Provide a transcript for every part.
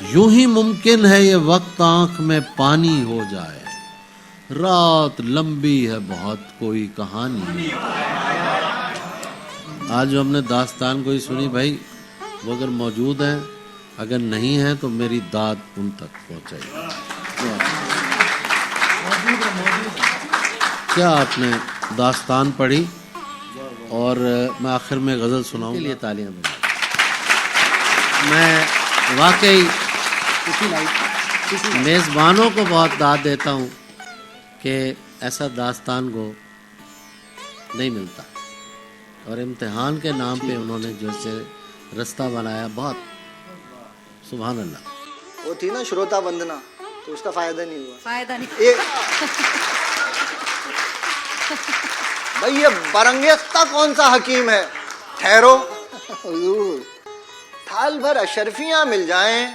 یوں ہی ممکن ہے یہ وقت آنکھ میں پانی ہو جائے، رات لمبی ہے بہت کوئی کہانی نہیں۔ آج جو ہم نے داستان کوئی سنی بھائی، وہ اگر موجود ہیں، اگر نہیں ہے تو میری داد ان تک پہنچائی۔ کیا آپ نے داستان پڑھی، اور میں آخر میں غزل سناؤں کے لیے تالیاں بجائیں۔ میں واقعی میزبانوں کو بہت داد دیتا ہوں کہ ایسا داستان گو نہیں ملتا، اور امتحان کے نام پہ انہوں نے جیسے رستہ بنایا، بہت سبحان اللہ۔ وہ تھی نا شروتا وندنا، تو اس کا فائدہ نہیں ہوا، فائدہ نہیں۔ بھائی یہ برانگیختہ کون سا حکیم ہے؟ ٹھہرو حضور، تھال بھر اشرفیاں مل جائیں،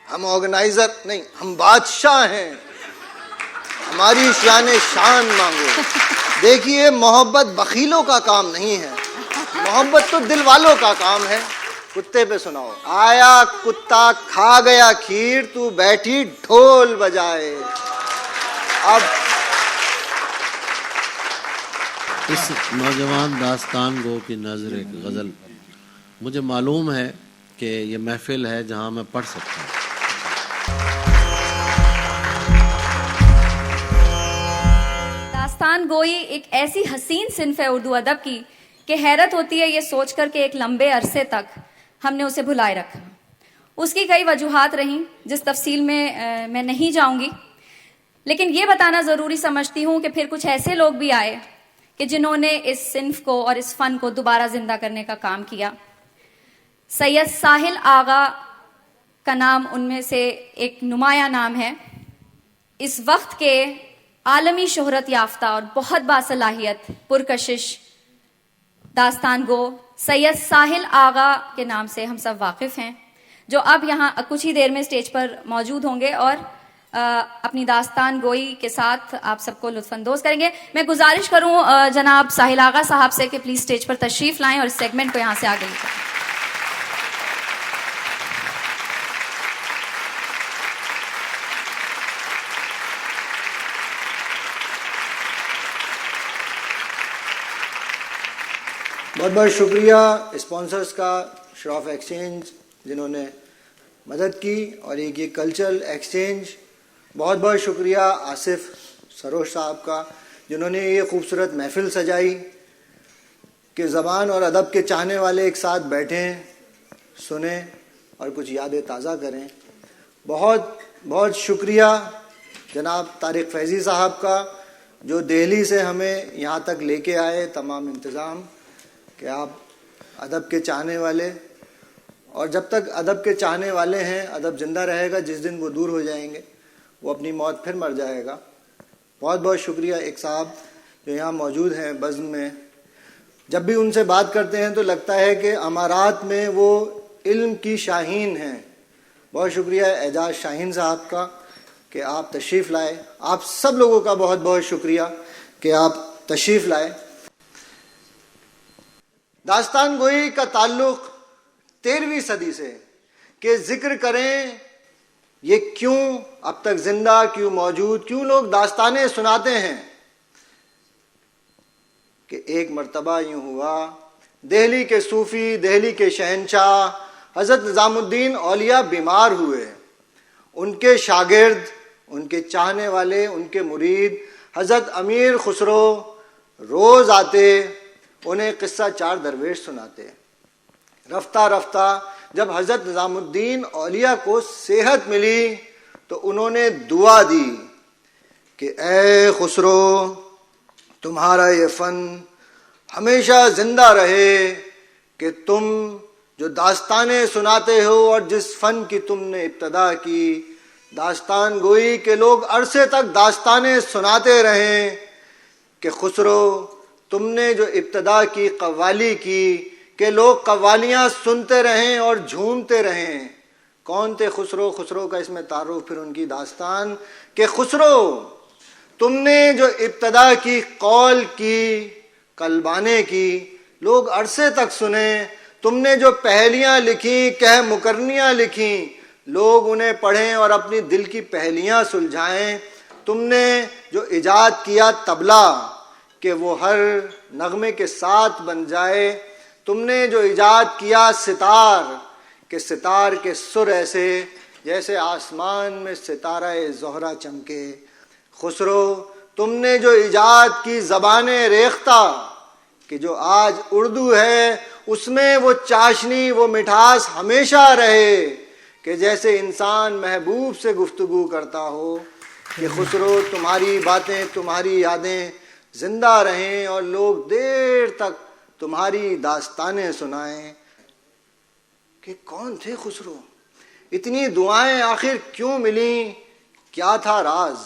ہم آرگنائزر نہیں، ہم بادشاہ ہیں، ہماری شان مانگو۔ دیکھیے محبت بخیلوں کا کام نہیں ہے، محبت تو دل والوں کا کام ہے۔ کتے پہ سناؤ، آیا کتا کھا گیا کھیر، تو بیٹھی ڈھول بجائے۔ اب اس نوجوان داستان گو کی نظر ایک غزل، مجھے معلوم ہے کہ یہ محفل ہے جہاں میں پڑھ سکتا ہوں۔ داستان گوئی ایک ایسی حسین صنف ہے اردو ادب کی کہ حیرت ہوتی ہے یہ سوچ کر کہ ایک لمبے عرصے تک ہم نے اسے بھلائے رکھا۔ اس کی کئی وجوہات رہیں جس تفصیل میں نہیں جاؤں گی، لیکن یہ بتانا ضروری سمجھتی ہوں کہ پھر کچھ ایسے لوگ بھی آئے کہ جنہوں نے اس صنف کو اور اس فن کو دوبارہ زندہ کرنے کا کام کیا۔ سید ساحل آغا کا نام ان میں سے ایک نمایاں نام ہے۔ اس وقت کے عالمی شہرت یافتہ اور بہت باصلاحیت پرکشش داستان گو سید ساحل آغا کے نام سے ہم سب واقف ہیں، جو اب یہاں کچھ ہی دیر میں اسٹیج پر موجود ہوں گے اور اپنی داستان گوئی کے ساتھ آپ سب کو لطف اندوز کریں گے۔ میں گزارش کروں جناب ساحل آغا صاحب سے کہ پلیز اسٹیج پر تشریف لائیں اور اس سیگمنٹ کو یہاں سے آگے لے جائیں۔ بہت بہت شکریہ اسپانسرز کا، شراف ایکسچینج جنہوں نے مدد کی، اور ایک یہ کلچرل ایکسچینج۔ بہت بہت شکریہ آصف سروش صاحب کا جنہوں نے یہ خوبصورت محفل سجائی کہ زبان اور ادب کے چاہنے والے ایک ساتھ بیٹھیں، سنیں اور کچھ یادیں تازہ کریں۔ بہت بہت شکریہ جناب طارق فیضی صاحب کا جو دہلی سے ہمیں یہاں تک لے کے آئے، تمام انتظام کہ آپ ادب کے چاہنے والے، اور جب تک ادب کے چاہنے والے ہیں ادب زندہ رہے گا، جس دن وہ دور ہو جائیں گے وہ اپنی موت پھر مر جائے گا۔ بہت بہت شکریہ ایک صاحب جو یہاں موجود ہیں بزم میں، جب بھی ان سے بات کرتے ہیں تو لگتا ہے کہ امارات میں وہ علم کی شاہین ہیں۔ بہت شکریہ اعجاز شاہین صاحب کا کہ آپ تشریف لائے۔ آپ سب لوگوں کا بہت بہت شکریہ کہ آپ تشریف لائے۔ داستان گوئی کا تعلق 13ویں صدی سے، کہ ذکر کریں یہ کیوں اب تک زندہ، کیوں موجود، کیوں لوگ داستانیں سناتے ہیں۔ کہ ایک مرتبہ یوں ہوا، دہلی کے صوفی، دہلی کے شہنشاہ حضرت نظام الدین اولیاء بیمار ہوئے۔ ان کے شاگرد، ان کے چاہنے والے، ان کے مرید حضرت امیر خسرو روز آتے، انہیں قصہ چار درویش سناتے۔ رفتہ رفتہ جب حضرت نظام الدین اولیاء کو صحت ملی تو انہوں نے دعا دی کہ اے خسرو، تمہارا یہ فن ہمیشہ زندہ رہے، کہ تم جو داستانیں سناتے ہو اور جس فن کی تم نے ابتدا کی، داستان گوئی کے لوگ عرصے تک داستانیں سناتے رہیں، کہ خسرو تم نے جو ابتدا کی قوالی کی، کہ لوگ قوالیاں سنتے رہیں اور جھومتے رہیں۔ کون تھے خسرو؟ خسرو کا اس میں تعارف، پھر ان کی داستان کہ خسرو تم نے جو ابتدا کی قول کی، قلبانے کی، لوگ عرصے تک سنیں، تم نے جو پہلیاں لکھی، کہہ مکرنیاں لکھی، لوگ انہیں پڑھیں اور اپنی دل کی پہلیاں سلجھائیں. تم نے جو ایجاد کیا طبلہ کہ وہ ہر نغمے کے ساتھ بن جائے، تم نے جو ایجاد کیا ستار کہ ستار کے سر ایسے جیسے آسمان میں ستارہ زہرہ چمکے. خسرو، تم نے جو ایجاد کی زبان ریختہ کہ جو آج اردو ہے اس میں وہ چاشنی وہ مٹھاس ہمیشہ رہے کہ جیسے انسان محبوب سے گفتگو کرتا ہو. کہ خسرو، تمہاری باتیں تمہاری یادیں زندہ رہیں اور لوگ دیر تک تمہاری داستانیں سنائیں. کہ کون تھے خسرو؟ اتنی دعائیں آخر کیوں ملیں؟ کیا تھا راز؟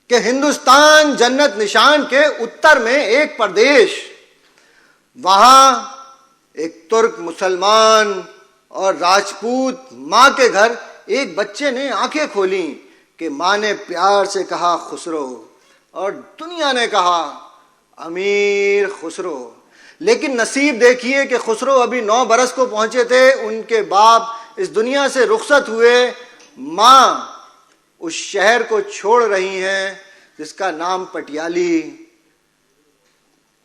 کہ ہندوستان جنت نشان کے اتر میں ایک پردیش، وہاں ایک ترک مسلمان اور راجپوت ماں کے گھر ایک بچے نے آنکھیں کھولیں کہ ماں نے پیار سے کہا خسرو، اور دنیا نے کہا امیر خسرو. لیکن نصیب دیکھیے کہ خسرو ابھی 9 برس کو پہنچے تھے، ان کے باپ اس دنیا سے رخصت ہوئے. ماں اس شہر کو چھوڑ رہی ہیں جس کا نام پٹیالی.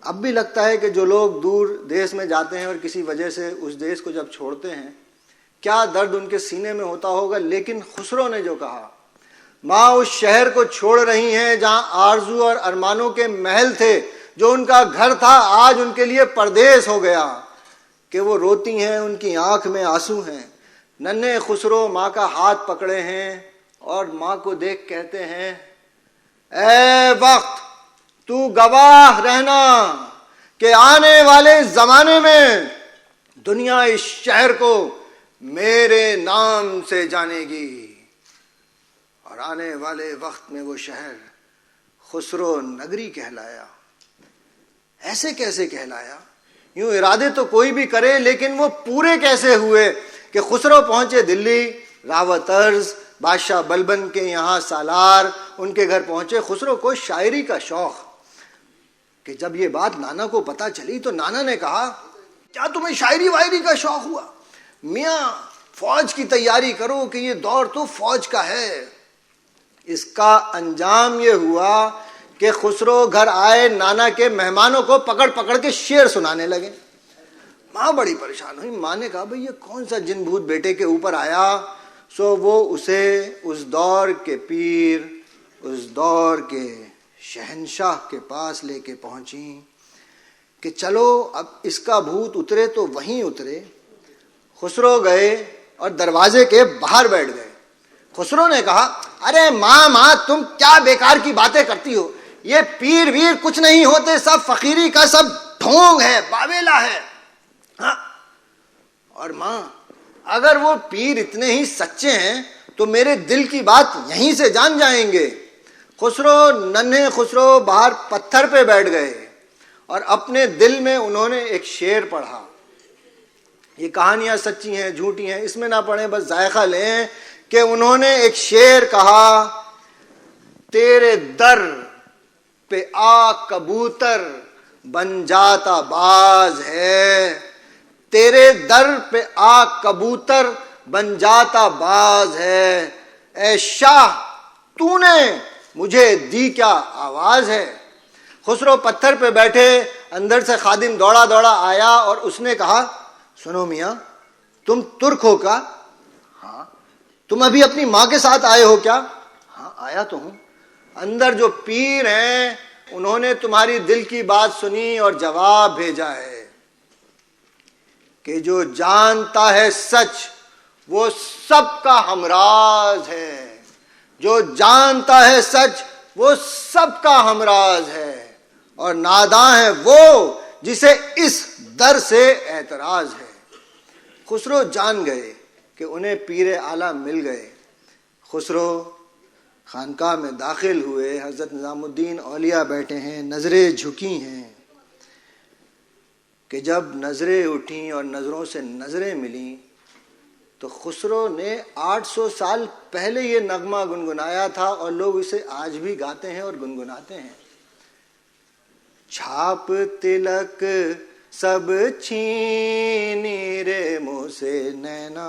اب بھی لگتا ہے کہ جو لوگ دور دیش میں جاتے ہیں اور کسی وجہ سے اس دیش کو جب چھوڑتے ہیں کیا درد ان کے سینے میں ہوتا ہوگا. لیکن خسرو نے جو کہا، ماں اس شہر کو چھوڑ رہی ہیں جہاں آرزو اور ارمانوں کے محل تھے، جو ان کا گھر تھا آج ان کے لیے پردیس ہو گیا. کہ وہ روتی ہیں، ان کی آنکھ میں آنسو ہیں. ننھے خسرو ماں کا ہاتھ پکڑے ہیں اور ماں کو دیکھ کہتے ہیں، اے وقت تو گواہ رہنا کہ آنے والے زمانے میں دنیا اس شہر کو میرے نام سے جانے گی. اور آنے والے وقت میں وہ شہر خسرو نگری کہلایا. ایسے کیسے کہلایا؟ یوں ارادے تو کوئی بھی کرے لیکن وہ پورے کیسے ہوئے کہ خسرو پہنچے دلی، راوت ارض بادشاہ بلبن کے یہاں سالار ان کے گھر پہنچے. خسرو کو شاعری کا شوق کہ جب یہ بات نانا کو پتہ چلی تو نانا نے کہا، کیا تمہیں شاعری وائری کا شوق ہوا؟ میاں فوج کی تیاری کرو کہ یہ دور تو فوج کا ہے. اس کا انجام یہ ہوا کہ خسرو گھر آئے، نانا کے مہمانوں کو پکڑ پکڑ کے شعر سنانے لگے. ماں بڑی پریشان ہوئی. ماں نے کہا، بھئی یہ کون سا جن بھوت بیٹے کے اوپر آیا؟ سو وہ اسے اس دور کے پیر، اس دور کے شہنشاہ کے پاس لے کے پہنچیں کہ چلو اب اس کا بھوت اترے تو وہیں اترے. خسرو گئے اور دروازے کے باہر بیٹھ گئے. خسرو نے کہا، ارے ماں تم کیا بیکار کی باتیں کرتی ہو؟ یہ پیر ویر کچھ نہیں ہوتے، سب فقیری کا سب ڈھونگ ہے، باویلا ہے. ہاں، اور ماں اگر وہ پیر اتنے ہی سچے ہیں تو میرے دل کی بات یہیں سے جان جائیں گے. ننھے خسرو باہر پتھر پہ بیٹھ گئے اور اپنے دل میں انہوں نے ایک شعر پڑھا. یہ کہانیاں سچی ہیں جھوٹی ہیں اس میں نہ پڑھیں، بس ذائقہ لیں کہ انہوں نے ایک شعر کہا، تیرے در پہ آ کبوتر بن جاتا باز ہے، تیرے در پہ آ کبوتر بن جاتا باز ہے، اے شاہ تو نے مجھے دی کیا آواز ہے. خسرو پتھر پہ بیٹھے، اندر سے خادم دوڑا دوڑا آیا اور اس نے کہا، سنو میاں تم ترک ہو کیا؟ ہاں. تم ابھی اپنی ماں کے ساتھ آئے ہو کیا؟ ہاں آیا تو ہوں. اندر جو پیر ہیں انہوں نے تمہاری دل کی بات سنی اور جواب بھیجا ہے کہ جو جانتا ہے سچ وہ سب کا ہمراز ہے، جو جانتا ہے سچ وہ سب کا ہمراز ہے، اور ناداں ہے وہ جسے اس در سے اعتراض ہے. خسرو جان گئے کہ انہیں پیر اعلیٰ مل گئے. خسرو خانقاہ میں داخل ہوئے. حضرت نظام الدین اولیاء بیٹھے ہیں، نظریں جھکی ہیں. کہ جب نظریں اٹھیں اور نظروں سے نظریں ملیں تو خسرو نے 800 سال پہلے یہ نغمہ گنگنایا تھا اور لوگ اسے آج بھی گاتے ہیں اور گنگناتے ہیں. چھاپ تلک سب چھینی رے منہ سے نینا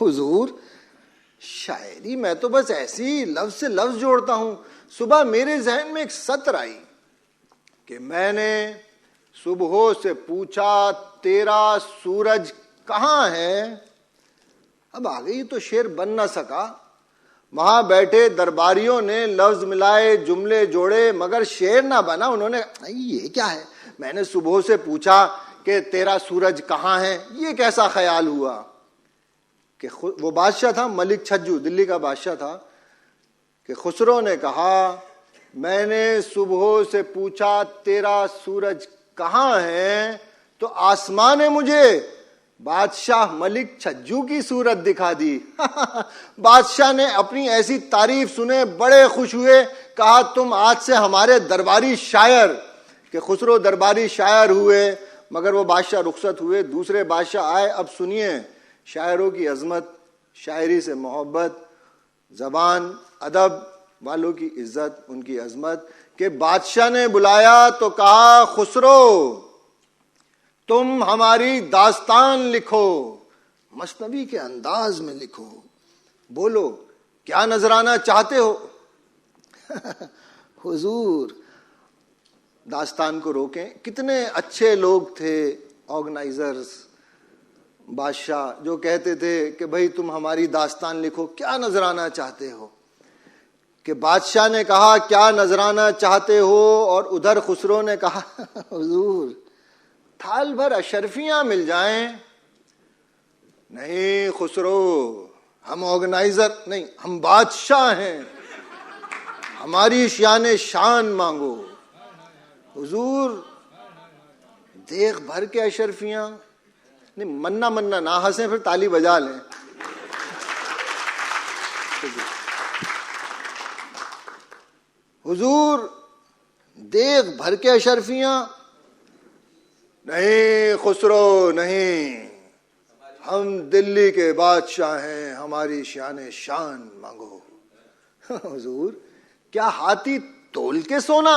حضور شاعری میں تو بس ایسی لفظ سے لفظ جوڑتا ہوں. صبح میرے ذہن میں ایک سطر آئی کہ میں نے صبحوں سے پوچھا تیرا سورج کہاں ہے. اب آگے یہ تو شعر بن نہ سکا. وہاں بیٹھے درباریوں نے لفظ ملائے, جملے جوڑے, مگر شعر نہ بنا. انہوں نے یہ کیا ہے, میں نے صبح سے پوچھا کہ تیرا سورج کہاں ہے, یہ کیسا خیال ہوا. کہ وہ بادشاہ تھا ملک چھجو, دلی کا بادشاہ تھا, کہ خسرو نے کہا میں نے صبح سے پوچھا تیرا سورج کہاں ہے تو آسمان نے مجھے بادشاہ ملک چھجو کی صورت دکھا دی. بادشاہ نے اپنی ایسی تعریف سنے, بڑے خوش ہوئے, کہا تم آج سے ہمارے درباری شاعر. کہ خسرو درباری شاعر ہوئے, مگر وہ بادشاہ رخصت ہوئے, دوسرے بادشاہ آئے. اب سنیے شاعروں کی عظمت, شاعری سے محبت, زبان ادب والوں کی عزت, ان کی عظمت. کہ بادشاہ نے بلایا تو کہا خسرو تم ہماری داستان لکھو, مثنوی کے انداز میں لکھو, بولو کیا نذرانہ چاہتے ہو. حضور داستان کو روکیں. کتنے اچھے لوگ تھے آرگنائزرز, بادشاہ, جو کہتے تھے کہ بھئی تم ہماری داستان لکھو, کیا نذرانہ چاہتے ہو. کہ بادشاہ نے کہا کیا نذرانہ چاہتے ہو, اور ادھر خسرو نے کہا حضور تھال بھر اشرفیاں مل جائیں. نہیں خسرو, ہم آرگنائزر نہیں, ہم بادشاہ ہیں, ہماری شان شان مانگو. حضور دیکھ بھر کے اشرفیاں نہیں, منا منا نہ ہنسیں, پھر تالی بجا لیں. حضور دیکھ بھر کے اشرفیاں نہیں خسرو نہیں, ہم دلی کے بادشاہ ہیں, ہماری شان شان مانگو. حضور کیا ہاتھی تول کے سونا.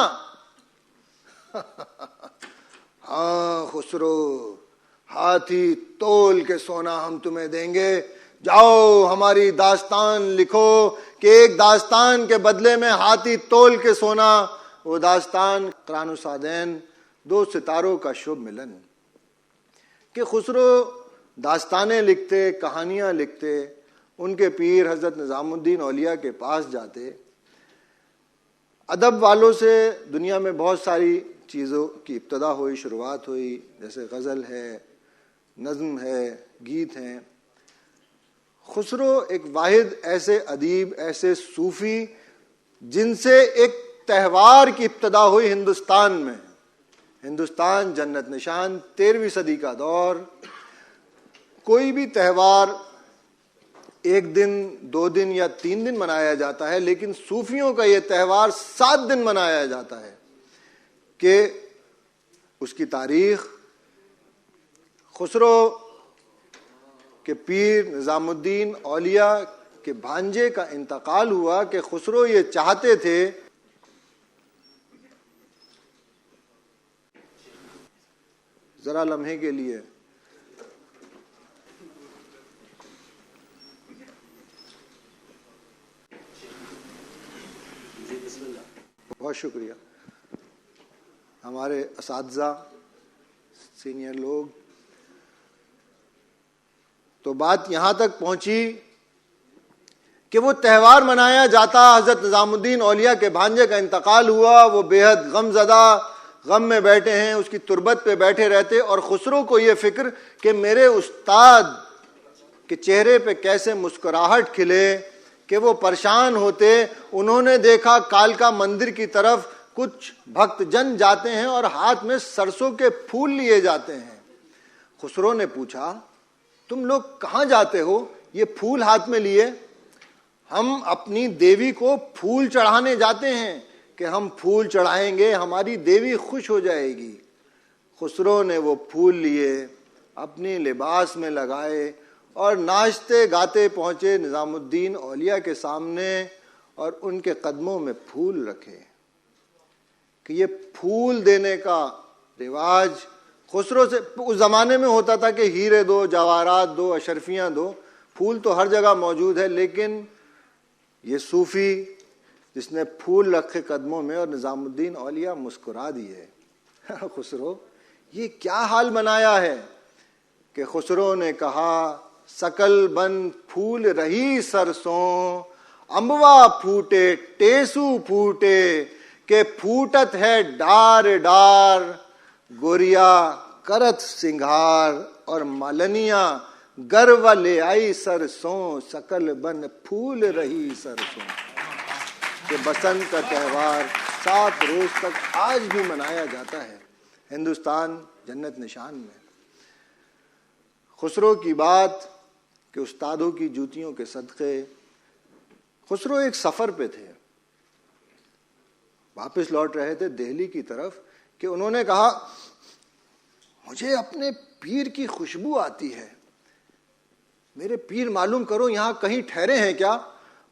ہاں خسرو ہاتھی تول کے سونا ہم تمہیں دیں گے. جاؤ ہماری داستان لکھو. کہ ایک داستان کے بدلے میں ہاتھی تول کے سونا. وہ داستان قرآن و سعدین, دو ستاروں کا شبھ ملن. کہ خسرو داستانیں لکھتے, کہانیاں لکھتے, ان کے پیر حضرت نظام الدین اولیاء کے پاس جاتے. ادب والوں سے دنیا میں بہت ساری چیزوں کی ابتدا ہوئی, شروعات ہوئی, جیسے غزل ہے, نظم ہے, گیت ہیں. خسرو ایک واحد ایسے ادیب, ایسے صوفی جن سے ایک تہوار کی ابتدا ہوئی ہندوستان میں. ہندوستان جنت نشان, 13ویں صدی کا دور. کوئی بھی تہوار ایک دن, 2 دن یا 3 دن منایا جاتا ہے, لیکن صوفیوں کا یہ تہوار 7 دن منایا جاتا ہے. کہ اس کی تاریخ خسرو کہ پیر نظام الدین اولیاء کے بھانجے کا انتقال ہوا. کہ خسرو یہ چاہتے تھے ذرا لمحے کے لیے بہت شکریہ. ہمارے اساتذہ سینئر لوگ, تو بات یہاں تک پہنچی کہ وہ تہوار منایا جاتا. حضرت نظام الدین اولیاء کے بھانجے کا انتقال ہوا, وہ بے حد غم زدہ, غم میں بیٹھے ہیں, اس کی تربت پہ بیٹھے رہتے. اور خسرو کو یہ فکر کہ میرے استاد کے چہرے پہ کیسے مسکراہٹ کھلے, کہ وہ پریشان ہوتے. انہوں نے دیکھا کالکا مندر کی طرف کچھ بھکت جن جاتے ہیں اور ہاتھ میں سرسوں کے پھول لیے جاتے ہیں. خسرو نے پوچھا تم لوگ کہاں جاتے ہو یہ پھول ہاتھ میں لیے؟ ہم اپنی دیوی کو پھول چڑھانے جاتے ہیں کہ ہم پھول چڑھائیں گے, ہماری دیوی خوش ہو جائے گی. خسرو نے وہ پھول لیے, اپنی لباس میں لگائے, اور ناچتے گاتے پہنچے نظام الدین اولیاء کے سامنے, اور ان کے قدموں میں پھول رکھے. کہ یہ پھول دینے کا رواج خسرو سے اس زمانے میں ہوتا تھا کہ ہیرے دو, جواہرات دو, اشرفیاں دو. پھول تو ہر جگہ موجود ہے، لیکن یہ صوفی جس نے پھول رکھے قدموں میں اور نظام الدین اولیاء مسکرا دیے. خسرو یہ کیا حال بنایا ہے کہ خسرو نے کہا سکل بن پھول رہی سرسوں، امبوا پھوٹے ٹیسو پھوٹے، کہ پھوٹت ہے ڈار ڈار، گوریا کرت سنگھار، اور مالنیا گرو لے آئی سرسوں، سکل بن پھول رہی سرسوں. کہ بسنت کا تہوار 7 روز تک آج بھی منایا جاتا ہے ہندوستان جنت نشان میں. خسرو کی بات کہ استادوں کی جوتیوں کے صدقے. خسرو ایک سفر پہ تھے، واپس لوٹ رہے تھے دہلی کی طرف، کہ انہوں نے کہا مجھے اپنے پیر کی خوشبو آتی ہے، میرے پیر معلوم کرو یہاں کہیں ٹھہرے ہیں کیا.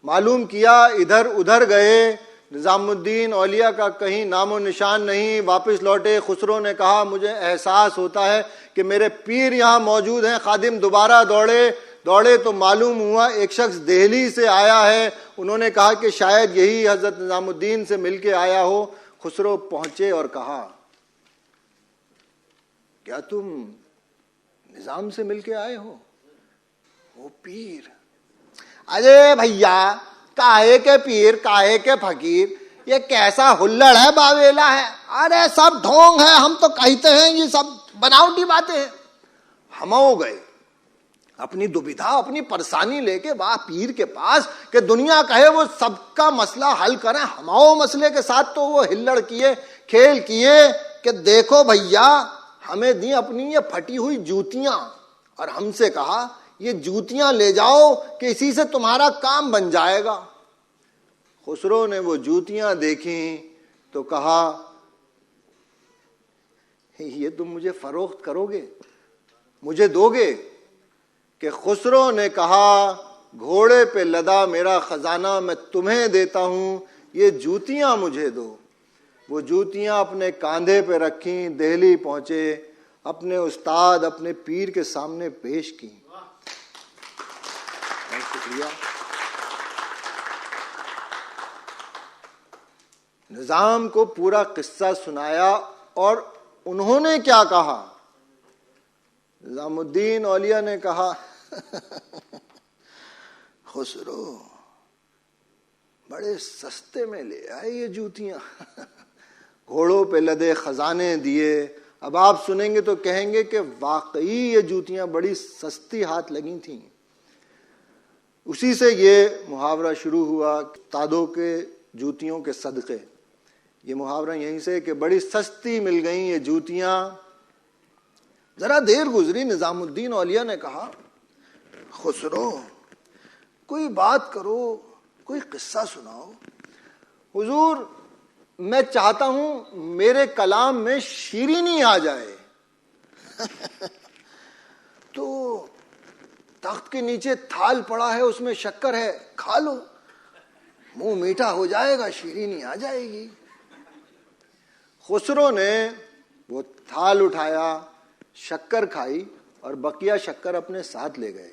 معلوم کیا، ادھر ادھر گئے، نظام الدین اولیاء کا کہیں نام و نشان نہیں. واپس لوٹے، خسرو نے کہا مجھے احساس ہوتا ہے کہ میرے پیر یہاں موجود ہیں. خادم دوبارہ دوڑے تو معلوم ہوا ایک شخص دہلی سے آیا ہے. انہوں نے کہا کہ شاید یہی حضرت نظام الدین سے مل کے آیا ہو. خسرو پہنچے اور کہا کیا تم نظام سے مل کے آئے ہو؟ وہ پیر، ارے بھیا کاہے کے پیر کاہے کے فقیر، یہ کیسا ہلڑ ہے باویلا ہے، ارے سب ڈھونگ ہے، ہم تو کہتے ہیں یہ سب بناوٹی باتیں ہیں. ہم ہو گئے اپنی دوبدھا اپنی پریشانی لے کے واہ پیر کے پاس کہ دنیا کہے وہ سب کا مسئلہ حل کریں. ہماؤ مسئلے کے ساتھ تو وہ ہلڑ کیے کھیل کیے کہ دیکھو بھیا ہمیں دی اپنی یہ پھٹی ہوئی جوتیاں، اور ہم سے کہا یہ جوتیاں لے جاؤ کہ اسی سے تمہارا کام بن جائے گا. خسرو نے وہ جوتیاں دیکھیں تو کہا یہ تم مجھے فروخت کرو گے، مجھے دو گے؟ کہ خسرو نے کہا گھوڑے پہ لدا میرا خزانہ میں تمہیں دیتا ہوں، یہ جوتیاں مجھے دو. وہ جوتیاں اپنے کاندھے پہ رکھیں، دہلی پہنچے، اپنے استاد اپنے پیر کے سامنے پیش کی. شکریہ. نظام کو پورا قصہ سنایا اور انہوں نے کیا کہا؟ نظام الدین اولیاء نے کہا خسرو بڑے سستے میں لے آئے یہ جوتیاں، گھوڑوں پہ لدے خزانے دیے. اب آپ سنیں گے تو کہیں گے کہ واقعی یہ جوتیاں بڑی سستی ہاتھ لگی تھیں. اسی سے یہ محاورہ شروع ہوا استادوں کے جوتیوں کے صدقے. یہ محاورہ یہیں سے کہ بڑی سستی مل گئیں یہ جوتیاں. ذرا دیر گزری، نظام الدین اولیاء نے کہا خسرو کوئی بات کرو، کوئی قصہ سناؤ. حضور میں چاہتا ہوں میرے کلام میں شیرینی آ جائے. تو تخت کے نیچے تھال پڑا ہے، اس میں شکر ہے، کھا لو، منہ میٹھا ہو جائے گا، شیرینی آ جائے گی. خسرو نے وہ تھال اٹھایا، شکر کھائی اور بقیہ شکر اپنے ساتھ لے گئے.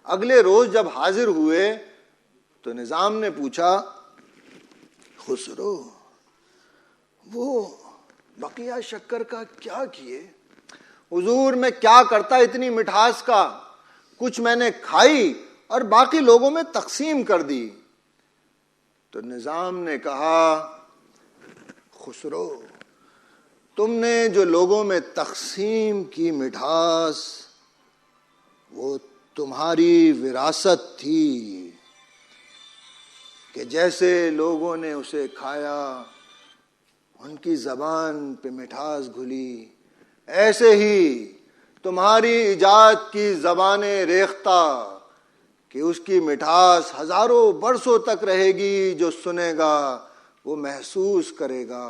اگلے روز جب حاضر ہوئے تو نظام نے پوچھا خسرو وہ بقیہ شکر کا کیا کیے؟ حضور میں کیا کرتا اتنی مٹھاس کا، کچھ میں نے کھائی اور باقی لوگوں میں تقسیم کر دی. تو نظام نے کہا خسرو تم نے جو لوگوں میں تقسیم کی مٹھاس وہ تمہاری وراثت تھی، کہ جیسے لوگوں نے اسے کھایا ان کی زبان پہ مٹھاس گھلی، ایسے ہی تمہاری ایجاد کی زبان ریختہ کہ اس کی مٹھاس ہزاروں برسوں تک رہے گی، جو سنے گا وہ محسوس کرے گا.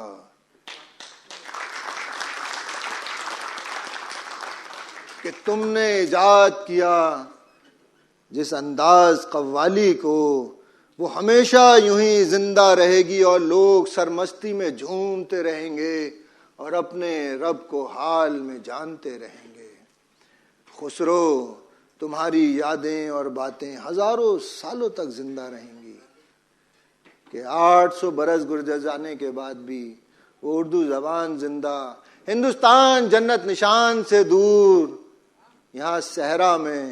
کہ تم نے ایجاد کیا جس انداز قوالی کو، وہ ہمیشہ یوں ہی زندہ رہے گی اور لوگ سرمستی میں جھومتے رہیں گے اور اپنے رب کو حال میں جانتے رہیں گے. خسرو تمہاری یادیں اور باتیں ہزاروں سالوں تک زندہ رہیں گی، کہ 800 برس گزر جانے کے بعد بھی وہ اردو زبان زندہ، ہندوستان جنت نشان سے دور، یہاں صحرا میں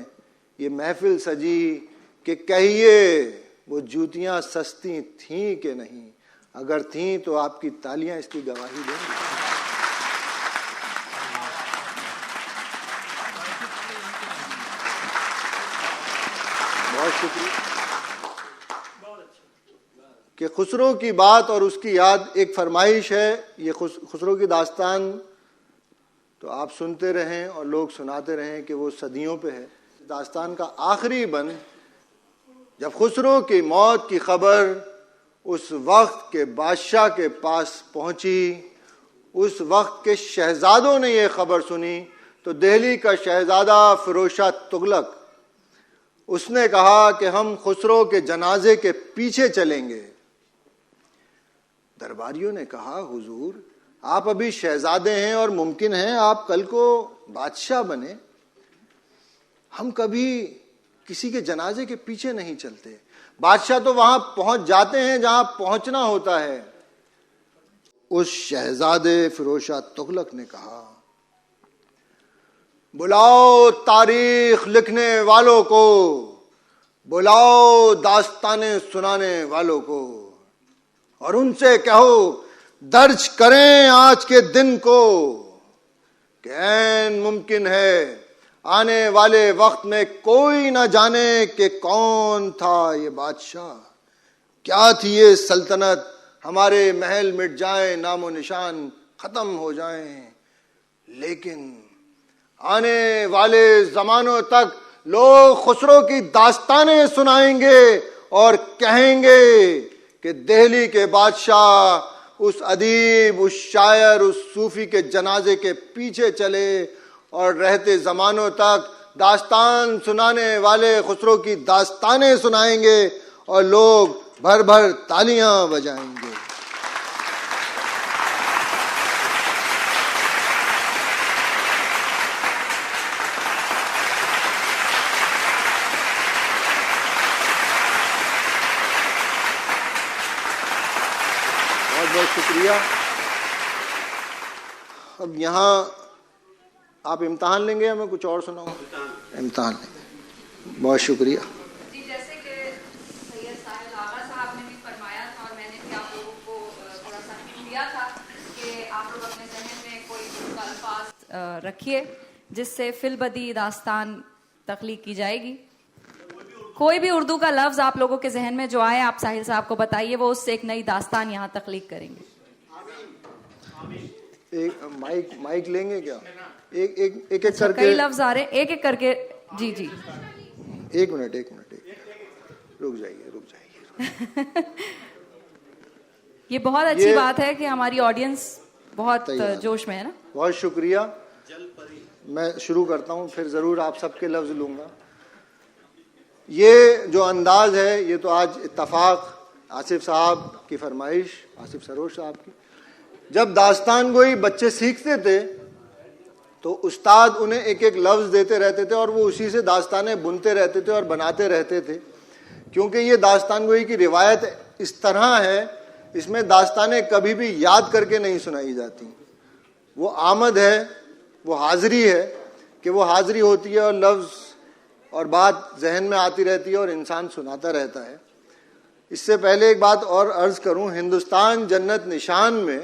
یہ محفل سجی کہ کہیے وہ جوتیاں سستی تھیں کہ نہیں، اگر تھیں تو آپ کی تالیاں اس کی گواہی دیں گی۔ بہت شکریہ۔ کہ خسرو کی بات اور اس کی یاد ایک فرمائش ہے، یہ خسرو کی داستان تو آپ سنتے رہیں اور لوگ سناتے رہیں کہ وہ صدیوں پہ ہے۔ داستان کا آخری بند جب خسرو کی موت کی خبر اس وقت کے بادشاہ کے پاس پہنچی، اس وقت کے شہزادوں نے یہ خبر سنی تو دہلی کا شہزادہ فیروز شاہ تغلق، اس نے کہا کہ ہم خسرو کے جنازے کے پیچھے چلیں گے۔ درباریوں نے کہا حضور آپ ابھی شہزادے ہیں اور ممکن ہے آپ کل کو بادشاہ بنے، ہم کبھی کسی کے جنازے کے پیچھے نہیں چلتے، بادشاہ تو وہاں پہنچ جاتے ہیں جہاں پہنچنا ہوتا ہے۔ اس شہزادے فیروز شاہ تغلق نے کہا بلاؤ تاریخ لکھنے والوں کو، بلاؤ داستانیں سنانے والوں کو، اور ان سے کہو درج کریں آج کے دن کو، کہ عین ممکن ہے آنے والے وقت میں کوئی نہ جانے کہ کون تھا یہ بادشاہ، کیا تھی یہ سلطنت، ہمارے محل مٹ جائیں، نام و نشان ختم ہو جائیں، لیکن آنے والے زمانوں تک لوگ خسرو کی داستانیں سنائیں گے اور کہیں گے کہ دہلی کے بادشاہ اس ادیب، اس شاعر، اس صوفی کے جنازے کے پیچھے چلے، اور رہتے زمانوں تک داستان سنانے والے خسرو کی داستانیں سنائیں گے اور لوگ بھر بھر تالیاں بجائیں گے۔ بہت شکریہ۔ اب یہاں آپ امتحان لیں گے یا میں کچھ اور سناؤں؟ امتحان لیں گے۔ بہت شکریہ۔ جی جیسے کہ سید ساحل آغا صاحب نے بھی فرمایا تھا اور میں نے بھی آپ لوگوں کو تھوڑا سا دیا تھا کہ آپ لوگ اپنے ذہن میں کوئی اردو کا الفاظ رکھیے جس سے فی البدیہہ داستان تخلیق کی جائے گی۔ کوئی بھی اردو کا لفظ آپ لوگوں کے ذہن میں جو آئے آپ ساحل صاحب کو بتائیے، وہ اس سے ایک نئی داستان یہاں تخلیق کریں گے۔ ایک مائک لیں گے کیا؟ ایک کر کے کئی لفظ آ رہے، ایک ایک کر کے۔ جی جی ایک منٹ رک جائیے۔ یہ بہت اچھی بات ہے کہ ہماری آڈینس بہت جوش میں ہے نا۔ بہت شکریہ۔ میں شروع کرتا ہوں، پھر ضرور آپ سب کے لفظ لوں گا۔ یہ جو انداز ہے یہ تو آج اتفاق آصف صاحب کی فرمائش، آصف سروش صاحب کی۔ جب داستان گوئی بچے سیکھتے تھے تو استاد انہیں ایک ایک لفظ دیتے رہتے تھے اور وہ اسی سے داستانیں بنتے رہتے تھے اور بناتے رہتے تھے، کیونکہ یہ داستان گوئی کی روایت اس طرح ہے، اس میں داستانیں کبھی بھی یاد کر کے نہیں سنائی جاتی، وہ آمد ہے، وہ حاضری ہے، کہ وہ حاضری ہوتی ہے اور لفظ اور بات ذہن میں آتی رہتی ہے اور انسان سناتا رہتا ہے۔ اس سے پہلے ایک بات اور عرض کروں، ہندوستان جنت نشان میں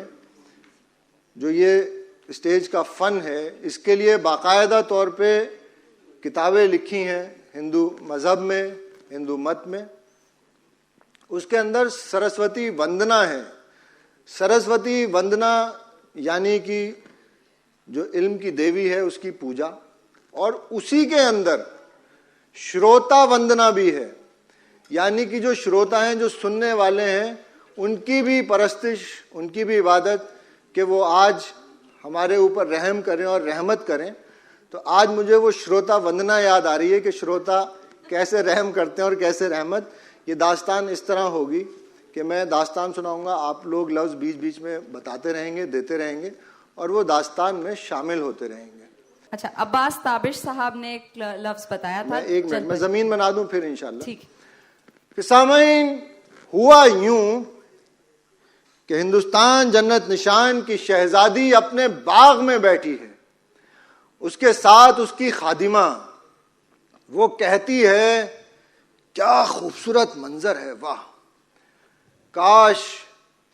جو یہ اسٹیج کا فن ہے، اس کے لیے باقاعدہ طور پہ کتابیں لکھی ہیں ہندو مذہب میں، ہندو مت میں۔ اس کے اندر سرسوتی وندنا ہے۔ سرسوتی وندنا یعنی کہ جو علم کی دیوی ہے اس کی پوجا، اور اسی کے اندر شروتا وندنا بھی ہے، یعنی کہ جو شروتا ہیں، جو سننے والے ہیں، ان کی بھی پرستش، ان کی بھی عبادت، کہ وہ آج ہمارے اوپر رحم کریں اور رحمت کریں۔ تو آج مجھے وہ شروتا وندنا یاد آ رہی ہے کہ شروتا کیسے رحم کرتے ہیں اور کیسے رحمت۔ یہ داستان اس طرح ہوگی کہ میں داستان سناؤں گا، آپ لوگ لفظ بیچ بیچ میں بتاتے رہیں گے، دیتے رہیں گے، اور وہ داستان میں شامل ہوتے رہیں گے۔ اچھا عباس تابش صاحب نے ایک لفظ بتایا تھا. میں ایک منٹ میں زمین بنا دوں پھر انشاءاللہ. ٹھیک. کہ سامعین ہوا یوں کہ ہندوستان جنت نشان کی شہزادی اپنے باغ میں بیٹھی ہے, اس کے ساتھ اس کی خادمہ. وہ کہتی ہے کیا خوبصورت منظر ہے, واہ, کاش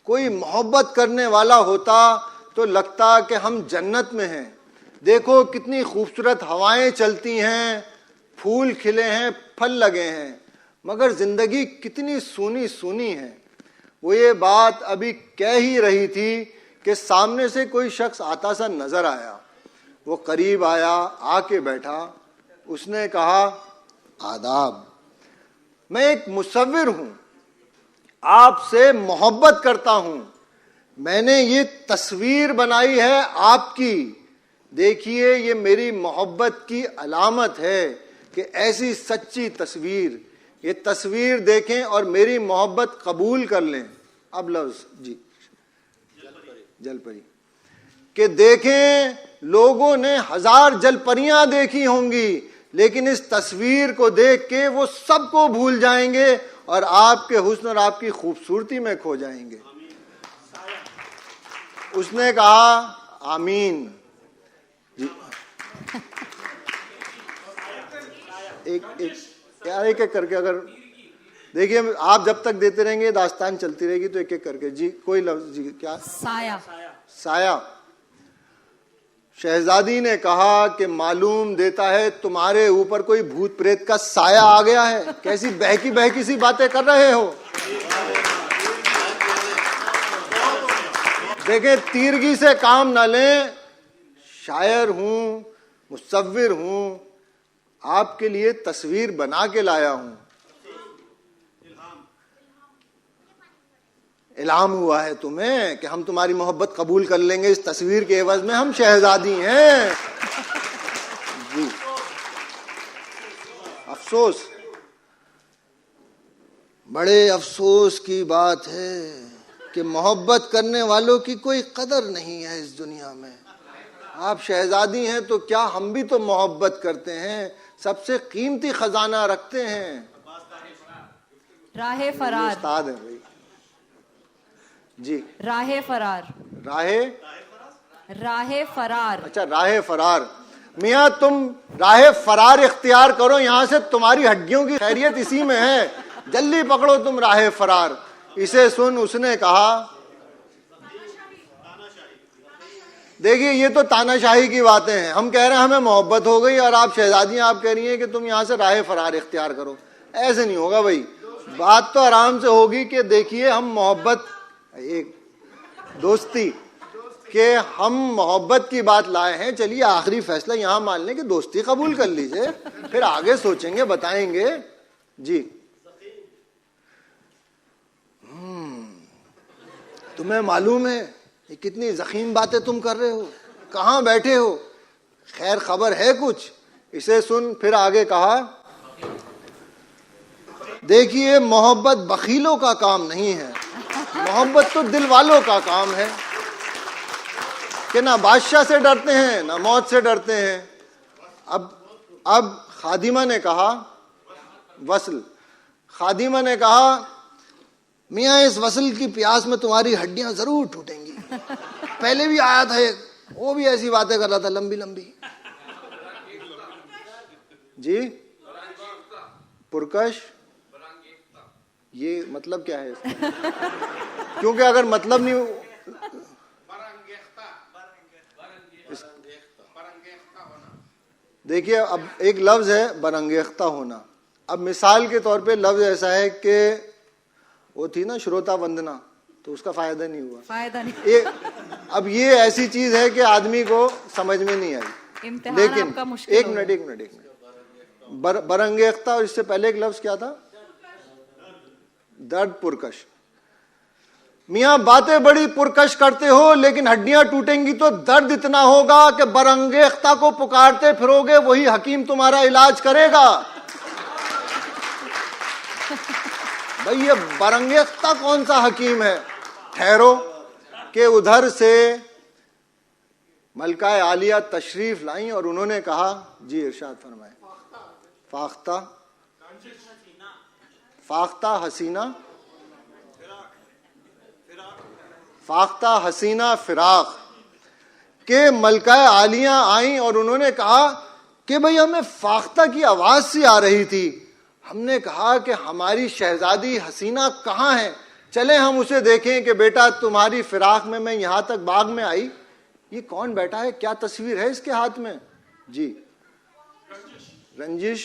کوئی محبت کرنے والا ہوتا تو لگتا کہ ہم جنت میں ہیں. دیکھو کتنی خوبصورت ہوائیں چلتی ہیں, پھول کھلے ہیں, پھل لگے ہیں, مگر زندگی کتنی سونی سونی ہے. وہ یہ بات ابھی کہہ ہی رہی تھی کہ سامنے سے کوئی شخص آتا سا نظر آیا. وہ قریب آیا, آ کے بیٹھا. اس نے کہا آداب, میں ایک مصور ہوں, آپ سے محبت کرتا ہوں. میں نے یہ تصویر بنائی ہے آپ کی, دیکھیے یہ میری محبت کی علامت ہے کہ ایسی سچی تصویر, یہ تصویر دیکھیں اور میری محبت قبول کر لیں. اب لفظ جی جل پری کہ دیکھیں لوگوں نے 1000 جل پریاں دیکھی ہوں گی, لیکن اس تصویر کو دیکھ کے وہ سب کو بھول جائیں گے اور آپ کے حسن اور آپ کی خوبصورتی میں کھو جائیں گے. اس نے کہا آمین. جی ایک ایک کر کے, اگر دیکھیے آپ جب تک دیتے رہیں گے داستان چلتی رہے گی, تو ایک ایک کر کے. جی کوئی لفظ. جی کیا؟ سایہ. سایہ. شہزادی نے کہا کہ معلوم دیتا ہے تمہارے اوپر کوئی بھوت پریت کا سایہ آ گیا ہے. کیسی بہکی بہکی سی باتیں کر رہے ہو. دیکھیں تیرگی سے کام نہ لیں. شاعر ہوں, مصور ہوں, آپ کے لیے تصویر بنا کے لایا ہوں. الہام ہوا ہے تمہیں کہ ہم تمہاری محبت قبول کر لیں گے اس تصویر کے عوض میں, ہم شہزادی ہیں. جی افسوس, بڑے افسوس کی بات ہے کہ محبت کرنے والوں کی کوئی قدر نہیں ہے اس دنیا میں. آپ شہزادی ہیں تو کیا, ہم بھی تو محبت کرتے ہیں, سب سے قیمتی خزانہ رکھتے ہیں. راہ فرار. استاد ہیں بھائی. جی راہ فرار. راہ فرار. اچھا راہ فرار. میاں تم راہ فرار اختیار کرو یہاں سے, تمہاری ہڈیوں کی خیریت اسی میں ہے. جلدی پکڑو تم راہ فرار. اسے سن اس نے کہا دیکھیے یہ تو تانا شاہی کی باتیں ہیں. ہم کہہ رہے ہیں ہمیں محبت ہو گئی اور آپ شہزادیاں آپ کہہ رہی ہیں کہ تم یہاں سے راہ فرار اختیار کرو. ایسے نہیں ہوگا بھائی. بات تو آرام سے ہوگی کہ دیکھیے ہم محبت, ایک دوستی, کہ ہم محبت کی بات لائے ہیں, چلیے آخری فیصلہ یہاں مان لیں کہ دوستی قبول کر لیجئے, پھر آگے سوچیں گے بتائیں گے. جی تمہیں معلوم ہے یہ کتنی ضخیم باتیں تم کر رہے ہو, کہاں بیٹھے ہو, خیر خبر ہے کچھ؟ اسے سن پھر آگے کہا دیکھیے محبت بخیلوں کا کام نہیں ہے, محبت تو دل والوں کا کام ہے کہ نہ بادشاہ سے ڈرتے ہیں نہ موت سے ڈرتے ہیں. اب خادمہ نے کہا وصل. خادمہ نے کہا میاں اس وصل کی پیاس میں تمہاری ہڈیاں ضرور ٹوٹیں گی. پہلے بھی آیا تھا ایک, وہ بھی ایسی باتیں کر رہا تھا لمبی لمبی. جی پرکش, یہ مطلب کیا ہے اس کا؟ کیونکہ اگر مطلب نہیں, دیکھیے اب ایک لفظ ہے برانگیختہ ہونا. اب مثال کے طور پہ لفظ ایسا ہے کہ وہ تھی نا شروتا وندنا, تو اس کا فائدہ نہیں ہوا. فائدہ نہیں. اب یہ ایسی چیز ہے کہ آدمی کو سمجھ میں نہیں آئی. لیکن ایک منٹ برانگیختہ, اور اس سے پہلے ایک لفظ کیا تھا؟ درد پرکش. میاں باتیں بڑی پرکش کرتے ہو لیکن ہڈیاں ٹوٹیں گی تو درد اتنا ہوگا کہ برانگیختہ کو پکارتے پھرو گے, وہی حکیم تمہارا علاج کرے گا. بھئی یہ برانگیختہ کون سا حکیم ہے؟ ٹھہرو کہ ادھر سے ملکہ عالیہ تشریف لائیں اور انہوں نے کہا، جی ارشاد فرمائیں، فاختہ حسینہ فراق، کہ ملکہ عالیہ آئیں اور انہوں نے کہا کہ بھئی ہمیں فاختہ کی آواز سی آ رہی تھی، ہم نے کہا کہ ہماری شہزادی حسینہ کہاں ہے، چلیں ہم اسے دیکھیں کہ بیٹا تمہاری فراق میں یہاں تک باغ میں آئی، یہ کون بیٹا ہے، کیا تصویر ہے اس کے ہاتھ میں؟ جی رنجش،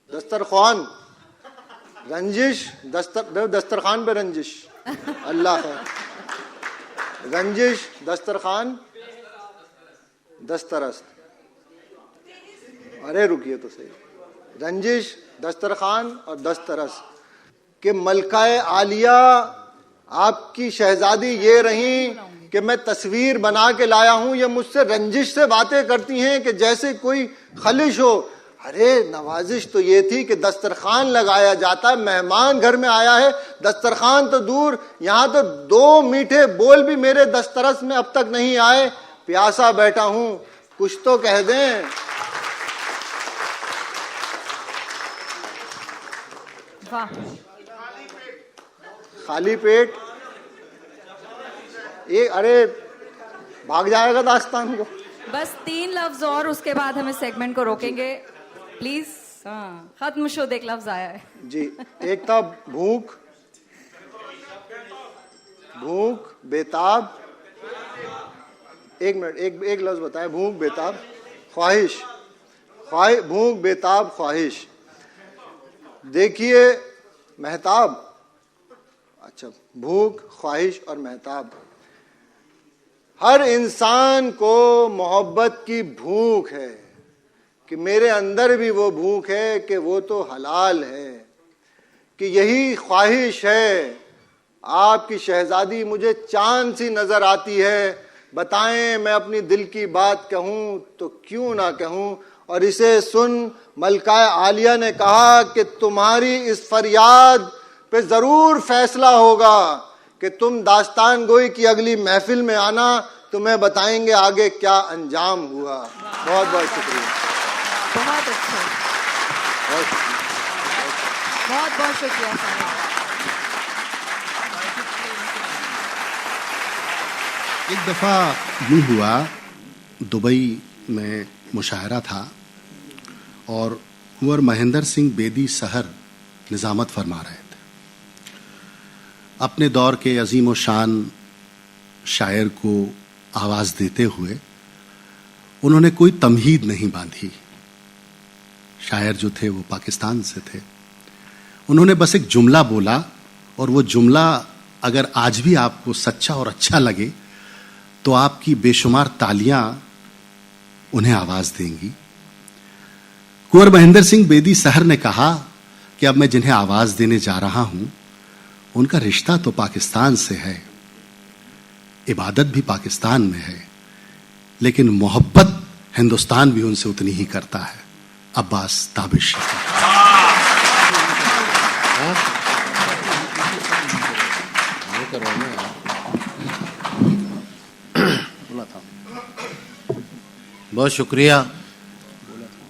دسترخوان، رنجش، دسترخوان پہ رنجش، اللہ خیر، رنجش، دسترخوان، دسترست، ارے رکیے تو صحیح، رنجش، دسترخوان اور دسترست، کہ ملکہ عالیہ آپ کی شہزادی یہ رہیں کہ میں تصویر بنا کے لایا ہوں، یہ مجھ سے رنجش سے باتیں کرتی ہیں کہ جیسے کوئی خلش ہو۔ ارے نوازش تو یہ تھی کہ دسترخوان لگایا جاتا ہے، مہمان گھر میں آیا ہے، دسترخوان تو دور، یہاں تو 2 میٹھے بول بھی میرے دسترس میں اب تک نہیں آئے، پیاسا بیٹھا ہوں، کچھ تو کہہ دیں۔ واہ، خالی پیٹ، ارے بھاگ جائے گا داستان کو۔ بس 3 لفظ اور اس کے بعد ہم اس سیگمنٹ کو روکیں گے پلیز۔ ختم شد، ایک لفظ آیا ہے جی، ایک تھا بھوک، بیتاب، ایک منٹ، ایک لفظ بتائیں، بھوک، بیتاب، خواہش، بھوک، بیتاب، خواہش۔ دیکھیے مہتاب، اچھا، بھوک، خواہش اور مہتاب، ہر انسان کو محبت کی بھوک ہے، کہ میرے اندر بھی وہ بھوک ہے کہ وہ تو حلال ہے، کہ یہی خواہش ہے۔ آپ کی شہزادی مجھے چاند سی نظر آتی ہے، بتائیں میں اپنی دل کی بات کہوں تو کیوں نہ کہوں۔ اور اسے سن ملکہ عالیہ نے کہا کہ تمہاری اس فریاد پہ ضرور فیصلہ ہوگا، کہ تم داستان گوئی کی اگلی محفل میں آنا، تمہیں بتائیں گے آگے کیا انجام ہوا۔ بہت بہت شکریہ، بہت اچھا، بہت بہت شکریہ صاحب۔ ایک دفعہ یوں ہوا، دبئی میں مشاعرہ تھا اور کنور مہندر سنگھ بیدی سہر نظامت فرما رہے تھے۔ اپنے دور کے عظیم و شان شاعر کو آواز دیتے ہوئے انہوں نے کوئی تمہید نہیں باندھی۔ شاعر جو تھے وہ پاکستان سے تھے، انہوں نے بس ایک جملہ بولا، اور وہ جملہ اگر آج بھی آپ کو سچا اور اچھا لگے تو آپ کی بے شمار تالیاں انہیں آواز دیں گی۔ کنور مہندر سنگھ بیدی سہر نے کہا کہ اب میں جنہیں آواز دینے جا رہا ہوں ان کا رشتہ تو پاکستان سے ہے، عبادت بھی پاکستان میں ہے، لیکن محبت ہندوستان بھی ان سے اتنی ہی کرتا ہے۔ عباس تابش۔ بہت شکریہ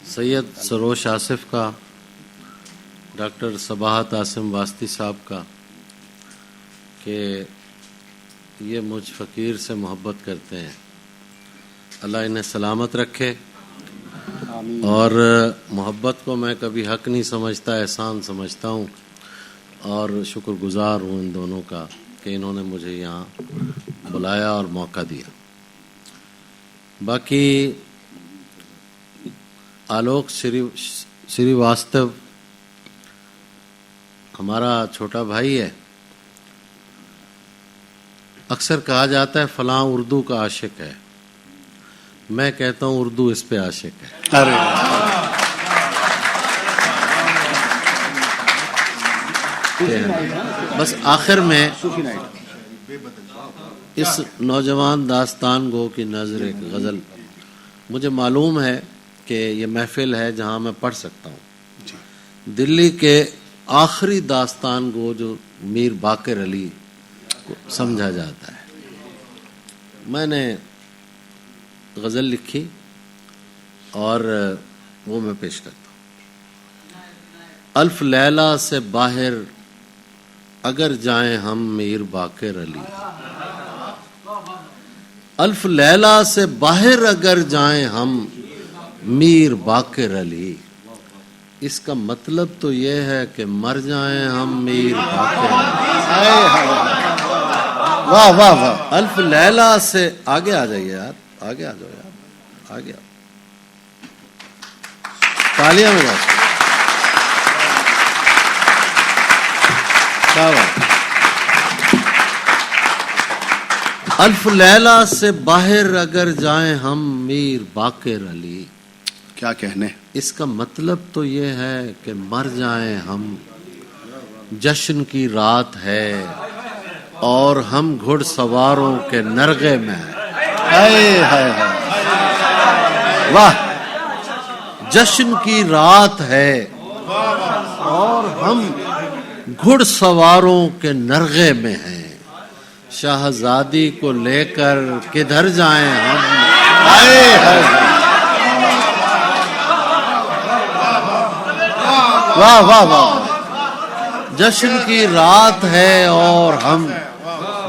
سید سروش آصف کا، ڈاکٹر صباحت عاصم واسطی صاحب کا، کہ یہ مجھ فقیر سے محبت کرتے ہیں۔ اللہ انہیں سلامت رکھے، اور محبت کو میں کبھی حق نہیں سمجھتا، احسان سمجھتا ہوں، اور شکر گزار ہوں ان دونوں کا کہ انہوں نے مجھے یہاں بلایا اور موقع دیا۔ باقی آلوک شری واستو ہمارا چھوٹا بھائی ہے۔ اکثر کہا جاتا ہے فلاں اردو کا عاشق ہے، میں کہتا ہوں اردو اس پہ عاشق ہے۔ بس آخر میں اس نوجوان داستان گو کی نظر ایک غزل، مجھے معلوم ہے کہ یہ محفل ہے جہاں میں پڑھ سکتا ہوں۔ دلی کے آخری داستان گو جو میر باقر علی کو سمجھا جاتا ہے. میں نے غزل لکھی اور وہ میں پیش کرتا ہوں. الف لیلا سے باہر اگر جائیں ہم میر باقر علی. الف لیلا سے باہر اگر جائیں ہم میر باقر علی. اس کا مطلب تو یہ ہے کہ مر جائیں ہم میر باقر علی. واہ واہ واہ. الف لیلا سے آگے آ جائیے یار, آگے آ جاؤ یار, آگے آؤ. تالیاں میں بات. کیا بات. الف لیلا سے باہر اگر جائیں ہم میر باقر علی. کیا کہنے. اس کا مطلب تو یہ ہے کہ مر جائیں ہم. جشن کی رات ہے اور ہم گھڑ سواروں کے نرغے میں ہیں. واہ. جشن کی رات ہے اور ہم گھڑ سواروں کے نرغے میں ہیں. شاہزادی کو لے کر کدھر جائیں ہم. واہ واہ واہ. جشن کی رات ہے اور ہم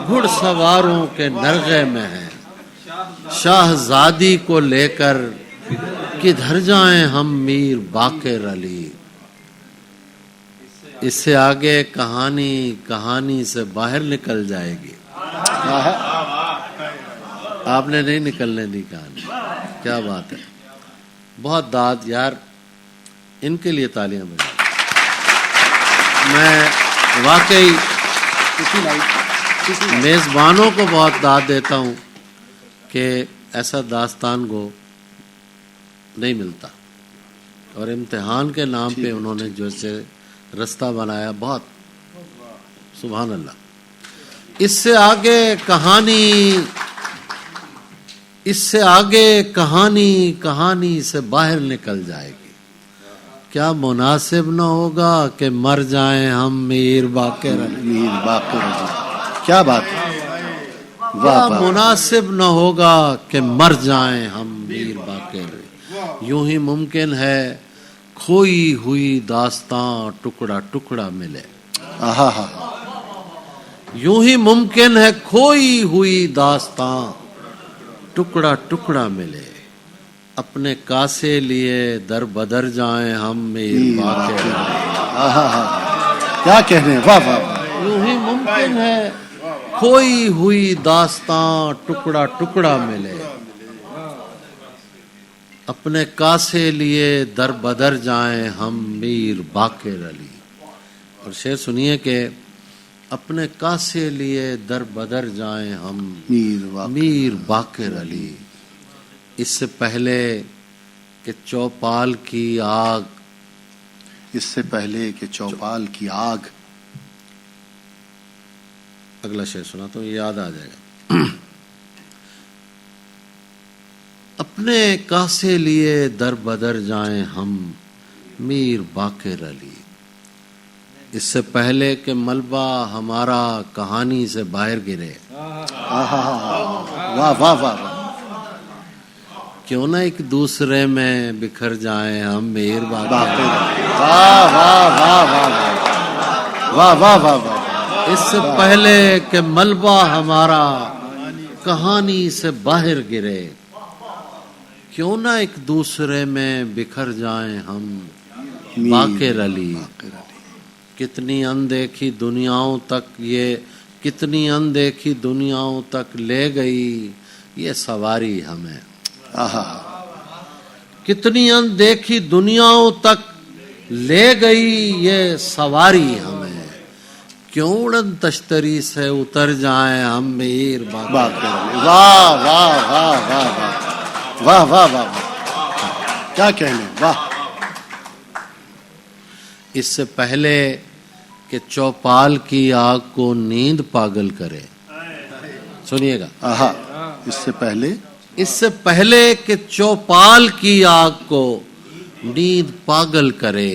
گھڑ سواروں کے نرغے میں ہیں. شاہزادی کو لے کر کدھر جائیں ہم میر باقر علی. اس سے آگے کہانی سے باہر نکل جائے گی. آپ نے نہیں نکلنے دی کہانی. کیا بات ہے. بہت داد یار, ان کے لیے تالیاں بجائیں. میں واقعی میزبانوں کو بہت داد دیتا ہوں کہ ایسا داستان گو نہیں ملتا, اور امتحان کے نام پہ انہوں نے جو سے رستہ بنایا, بہت سبحان اللہ. اس سے آگے کہانی سے باہر نکل جائے گی. کیا مناسب نہ ہوگا کہ مر جائیں ہم میر باقر علی. میر باقر علی. کیا بات ہے. کیا مناسب نہ ہوگا کہ مر جائیں ہم میر باقر علی. یوں ہی ممکن ہے کھوئی ہوئی داستاں ٹکڑا ٹکڑا ملے. یوں ہی ممکن ہے کھوئی ہوئی داستاں ٹکڑا ٹکڑا ملے. اپنے کاسے لیے در بدر جائیں ہم میر باقر علی. کیا کہنے. واہ واہ. یوں ہی ممکن ہے کھوئی ہوئی داستاں ٹکڑا ٹکڑا ملے. اپنے کاسے لیے در بدر جائیں ہم میر باقر علی. اور شعر سنیے کہ اپنے کاسے لیے در بدر جائیں ہم میر باقر علی. اس سے پہلے کہ چوپال کی آگ. اس سے پہلے کہ چوپال کی آگ. اگلا شعر سنا تو یاد آ جائے گا. اپنے کاسے لیے در بدر جائیں ہم میر باقر علی. اس سے پہلے کہ ملبہ ہمارا کہانی سے باہر گرے. واہ واہ واہ. کیوں نہ ایک دوسرے میں بکھر جائیں ہم میر باقر علی. واہ واہ واہ واہ واہ واہ. اس سے پہلے کہ ملبہ ہمارا کہانی سے باہر گرے. کیوں نہ ایک دوسرے میں بکھر جائیں ہم باقر علی. کتنی اندیکھی دنیاؤں تک لے گئی یہ سواری ہمیں. کتنی اندیکھی دنیاؤں تک لے گئی یہ سواری ہمیں. کیوں اڑن تشتری سے اتر جائیں ہم میر باقر علی. واہ واہ واہ واہ واہ واہ واہ. کیا کہنے. واہ. اس سے پہلے کہ چوپال کی آگ کو نیند پاگل کرے. سنیے گا. اس سے پہلے کہ چوپال کی آگ کو نیند پاگل کرے.